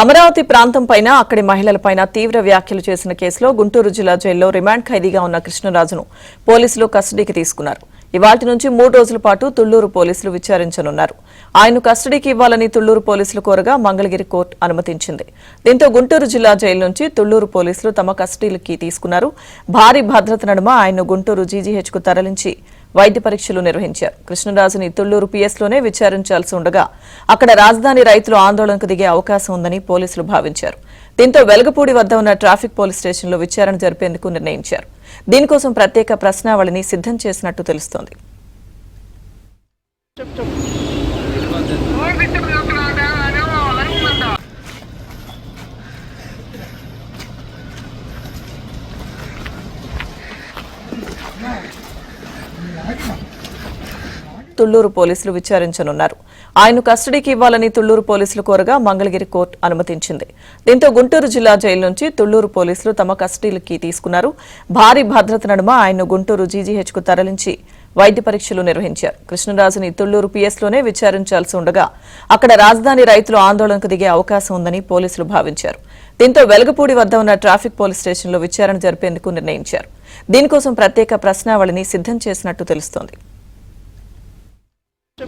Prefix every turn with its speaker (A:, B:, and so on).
A: అమరావతి ప్రాంతంపైన అక్కడి మహిళలపైన తీవ్ర వ్యాఖ్యలు చేసిన కేసులో గుంటూరు జిల్లా జైల్లో రిమాండ్ ఖైదీగా ఉన్న కృష్ణరాజును పోలీసులు కస్టడీకి తీసుకున్నారు. ఇవాళ్టి నుంచి 3 రోజుల పాటు తుళ్లూరు పోలీసులు విచారించనున్నారు. ఆయన్ను కస్టడీకి ఇవ్వాలని తుళ్లూరు పోలీసులు కోరగా మంగళగిరి కోర్టు అనుమతించింది. దీంతో గుంటూరు జిల్లా జైలు నుంచి తుళ్లూరు పోలీసులు తమ కస్టడీకి తీసుకున్నారు. భారీ భద్రత నడుమ ఆయన్ను గుంటూరు జీజీహెచ్కు తరలించి వైద్య పరీక్షలు నిర్వహించారు. కృష్ణరాజుని తుళ్లూరు పిఎస్లోనే విచారించాల్సి ఉండగా అక్కడ రాజధాని రైతులు ఆందోళనకు దిగే అవకాశం ఉందని పోలీసులు భావించారు. దీంతో వెలగపూడి వద్ద ఉన్న ట్రాఫిక్ పోలీస్ స్టేషన్లో విచారణ జరిపేందుకు నిర్ణయించారు. దీనికోసం ప్రత్యేక ప్రశ్నావళిని సిద్ధం చేసినట్టు తెలుస్తోంది. తుళ్లూరు పోలీసులు విచారించనున్నారు. ఆయన్ను కస్టడీకి ఇవ్వాలని తుళ్లూరు పోలీసులు కోరగా మంగళగిరి కోర్టు అనుమతించింది. దీంతో గుంటూరు జిల్లా జైలు నుంచి తుళ్లూరు పోలీసులు తమ కస్టడీకి తీసుకున్నారు. భారీ భద్రత నడుమ ఆయన్ను గుంటూరు జీజీహెచ్కు తరలించి వైద్య పరీక్షలు నిర్వహించారు. కృష్ణరాజుని తుళ్లూరు పిఎస్లోనే విచారించాల్సి ఉండగా అక్కడ రాజధాని రైతులు ఆందోళనకు దిగే అవకాశం ఉందని పోలీసులు భావించారు. దీంతో వెలగపూడి వద్ద ఉన్న ట్రాఫిక్ పోలీస్ స్టేషన్లో విచారణ జరిపేందుకు నిర్ణయించారు. దీనికోసం ప్రత్యేక ప్రశ్నావళిని సిద్ధం చేసినట్టు తెలుస్తోంది.
B: No.